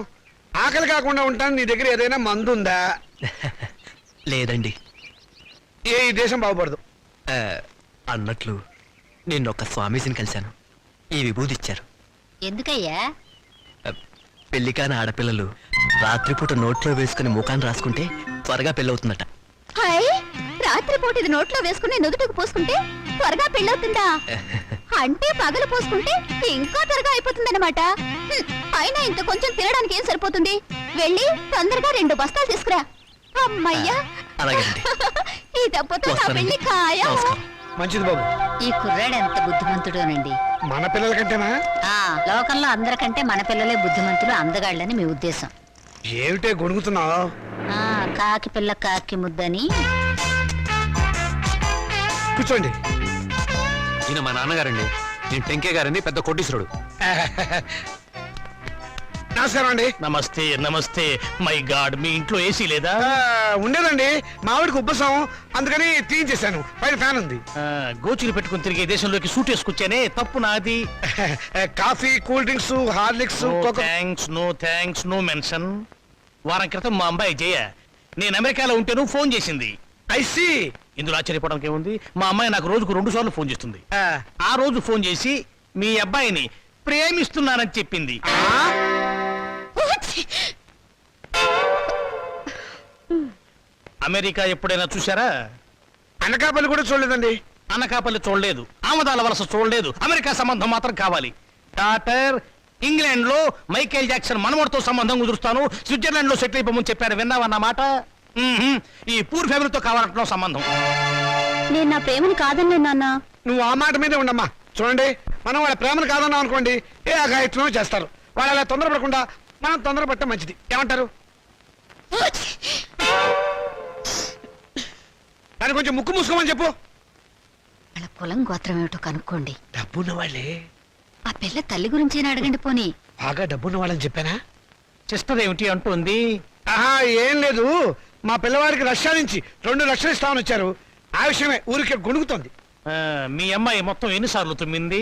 ఆకలి కాకుండా ఉంటాను, నీ దగ్గర ఏదైనా మందు ఉందా? లేదండి. ఈ దేశం బాగుపడదు. అన్నట్లు నిన్నొక్క స్వామీజీని కలిశాను, ఈ విభూది ఇచ్చారు. ఎందుకయ్యా? పెళ్లి కాని ఆడపిల్లలు రాత్రిపూట నోట్లో వేసుకుని ముఖాన్ని రాసుకుంటే త్వరగా పెళ్ళవుతుందట. రాత్రిపూట ఇది నోట్లో వేసుకుని నుదుటికి పోసుకుంటే త్వరగా పెళ్ళవుతుందా? అంటే పగలు పోసుకుంటే ఇంకా త్వరగా అయిపోతుందన్నమాట. అయినా ఇంత కొంచెం తినడానికి ఏం సరిపోతుంది? వెళ్ళి తొందరగా 2 బస్తాలు తీసుకురా. అమ్మయ్యా, అలాగేనండి. ఈ దెబ్బతో నా పెళ్లి ఖాయం. నమస్కారం. మంచిది బాబు. ఈ కుర్రాడు ఎంత బుద్ధిమంతుడోనండి. మన పిల్లల కంటేనా? లోకంలో అందరికంటే మన పిల్లలే బుద్ధిమంతులు, అందగాళ్ళని మీ ఉద్దేశం. ఏమిటే గొణుగుతున్నావు? కాకి పిల్ల కాకి ముద్దని. కూర్చోండి. ఈయన మా నాన్నగారండి, నేను టెంకే గారండి, పెద్ద కోటీశ్వరుడు. నమస్కారం అండి. నమస్తే నమస్తే. మై గాడ్, మీ ఇంట్లో ఏసీ లేదా? ఉండేదండి, మావిడికి ఉబ్బసం, అందుకని తీయించేశాను. పైన ఫ్యాన్ ఉంది. గోచులు పెట్టుకుని తిరిగే దేశంలోకి సూట్ వేసుకొచ్చానే, తప్పు నాది. Coffee, cool drinks, Horlicks, no thanks, no mention. వారం క్రితం మా అమ్మాయి జయ నేను అమెరికాలో ఉంటేను ఫోన్ చేసింది. ఐసి. ఇందులో ఆశ్చర్యపోవడానికి ఏముంది? మా అమ్మాయి నాకు రోజుకు 2 సార్లు ఫోన్ చేస్తుంది. ఆ రోజు ఫోన్ చేసి మీ అబ్బాయిని ప్రేమిస్తున్నానని చెప్పింది. అమెరికా ఎప్పుడైనా చూసారా? అనకాపల్లి కూడా చూడలేదండి. అనకాపల్లి చూడలేదు, ఆమదాల వలస చూడలేదు, అమెరికా సంబంధం మాత్రం కావాలి. డాక్టర్, ఇంగ్లాండ్ లో మైకేల్ జాక్సన్ మనవడితో సంబంధం కుదురుస్తాను, స్విట్జర్లాండ్ లో సెటిల్ అయిపోమని చెప్పారు. విన్నావన్నమాట. ఈ పూర్ ఫ్యామిలీతో కావాలంటున్నావు సంబంధం. నేను నా ప్రేమని కాదన్నే నాన్న. నువ్వు ఆ మాట మీదే ఉండమ్మా. చూడండి, మనం వాళ్ళ ప్రేమను కాదన్నాం అనుకోండి, ఏ అఘాయిత్వం చేస్తారు. వాళ్ళు అలా తొందరపడకుండా మనం తొందరపడటం మంచిది. ఏమంటారు? దాని కొంచెం ముక్కు మూసుకోమని చెప్పు. వాళ్ళ కులం గోత్రం ఏమిటో కనుక్కోండి. డబ్బున్న వాళ్ళే. ఆ పిల్ల తల్లి గురించైనా అడగండి పోనీ. బాగా డబ్బున్న వాళ్ళని చెప్పానా? సిస్టర్ ఏమిటి అంటుంది? ఆహా, ఏం లేదు. మా పిల్లవాడికి రష్యా నుంచి 2 లక్షలు ఇస్తామని వచ్చారు. ఆ విషయమే ఊరికే గొణుగుతోంది. మీ అమ్మాయి మొత్తం ఎన్నిసార్లు తుమ్మింది?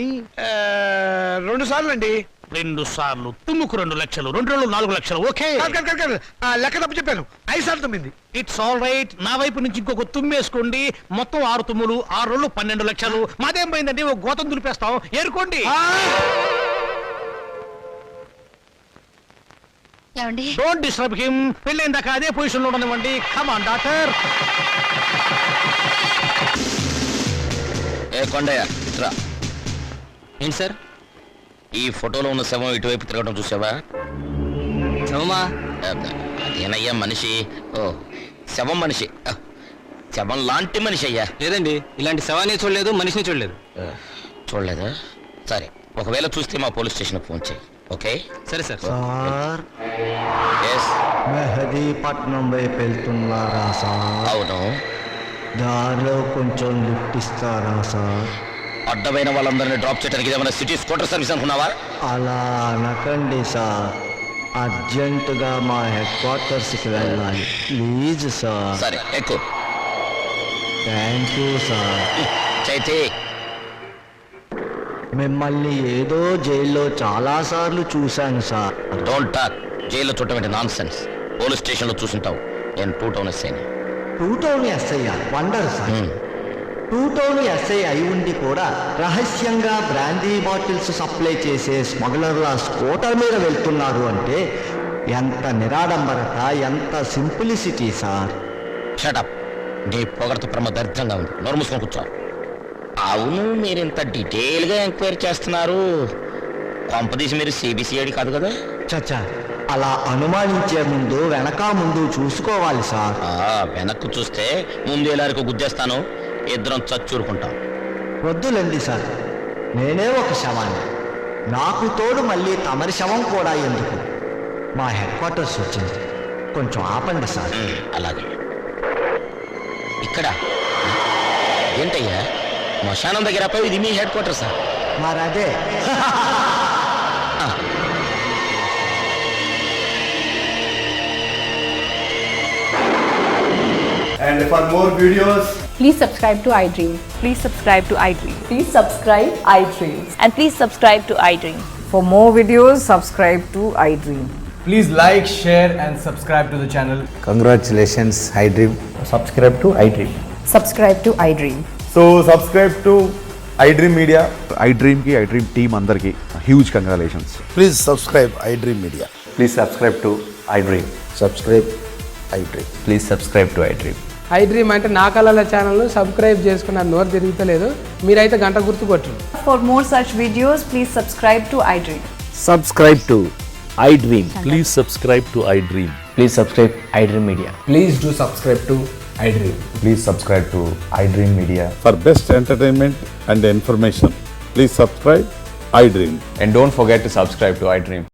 2 సార్లు అండి. 2 సార్లు. తుమ్ముకు 2 లక్షలు, 2 రోజులు 4 లక్షలు. ఓకే, కాదు. లెక్క తప్పు చెప్పాను. 5 సార్లు తమ్మింది. It's all right. నా వైపు నుంచి ఇంకొక తుమ్మేసుకోండి. మొత్తం 6 తుమ్ములు, 6 రోజులు 12 లక్షలు. మాదేం పోయిందండి, ఒక గోతం దులిపేస్తాం. ఏరుకోండి. ఏమండి డోంట్ డిస్టర్బ్ హిమ్. పెళ్ళైన దాకా అదే పొజిషన్ లో ఉండనివ్వండి. Come on doctor. ఏ కొండయ్య రా. ఏంటి సార్, ఈ ఫోటోలో ఉన్న శవం ఇటువైపు తిరగడం చూసావా? శవమా? అదేనయ్యా మనిషి. ఓ శవం మనిషి. శవం లాంటి మనిషి అయ్యా. లేదండి, ఇలాంటి శవాన్ని చూడలేదు, మనిషిని చూడలేదు. చూడలేదా? సరే, ఒకవేళ చూస్తే మా పోలీస్ స్టేషన్ ఫోన్ చేయి. ఓకే సరే సార్. Sir, yes. మెహదీపట్నం వైపు వెళ్తున్నారా సార్? అవును. దారిలో కొంచెం లిఫ్ట్ ఇస్తారా సార్? అడ్డమైన వాళ్ళందరినీ డ్రాప్ చేయడానికి ఏమైనా సిటీ స్కూటర్ సర్వీస్ అనుకున్నావా? అలా అనకండి సార్, అర్జెంటుగా మా హెడ్ క్వార్టర్స్కి వెళ్ళాలి ప్లీజ్ సార్. సరే ఎక్కువ. Thank you sir. చైతే, మిమ్మల్ని ఏదో జైల్లో చాలాసార్లు చూశాను సార్. Don't talk. జైల్లో చూడటం నాన్ సెన్స్. పోలీస్ స్టేషన్లో చూసుంటావు. నేను 2 టౌన్ ఎస్ఐని. 2 town SI wonder sir. 2 town SI అయి ఉండి కూడా రహస్యంగా బ్రాందీ బాటిల్స్ సప్లై చేసే స్మగ్లర్ల స్కూటర్ మీద వెళ్తున్నారు అంటే ఎంత నిరాడంబరత, ఎంత సింప్లిసిటీ సార్. షటప్. నీ పొగడత ప్రమ దరిద్రంగా ఉంది. నోరు మూసుకొని కూర్చో. అవును, మీరు ఇంత డీటెయిల్గా ఎంక్వైరీ చేస్తున్నారు. కొంపదీసి మీరు సిబిసిఐడి కాదు కదా? చచ్చా, అలా అనుమానించే ముందు వెనక ముందు చూసుకోవాలి సార్. వెనక్కు చూస్తే ముందు ఎలారికి గుద్దేస్తాను. ఇద్దరం చచ్చూరుకుంటాం. వద్దులండి సార్, నేనే ఒక శవాన్ని. నాకు తోడు మళ్ళీ తమరి శవం కూడా ఎందుకు? మా హెడ్ క్వార్టర్స్ వచ్చింది, కొంచెం ఆపండి సార్. అలాగే. ఇక్కడ ఏంటయ్యా, శ్మశానం దగ్గర ఇది మీ హెడ్ క్వార్టర్ సార్? మరదే. And for more videos, Please subscribe to iDream. Please subscribe to iDream. Please subscribe iDream. And please subscribe to iDream. For more videos, subscribe to iDream. please like, share and subscribe to the channel. Congratulations, iDream. Subscribe to iDream. Subscribe to iDream. So subscribe to iDream Media. iDream ki iDream team andarki huge congratulations. Please subscribe iDream media. Please subscribe to iDream. Subscribe iDream. Please subscribe to iDream. iDream అంటే నా కళల channel subscribe చేసుకున్న నోరు తిరుగుతలేదు. మీరైతే గంట గుర్తు కొట్టండి. For more such videos, please subscribe to iDream. Subscribe to iDream. Please subscribe to iDream. Please subscribe iDream Media. Please do subscribe to iDream. Please subscribe to iDream Media. For best entertainment and information, please subscribe iDream. And don't forget to subscribe to iDream.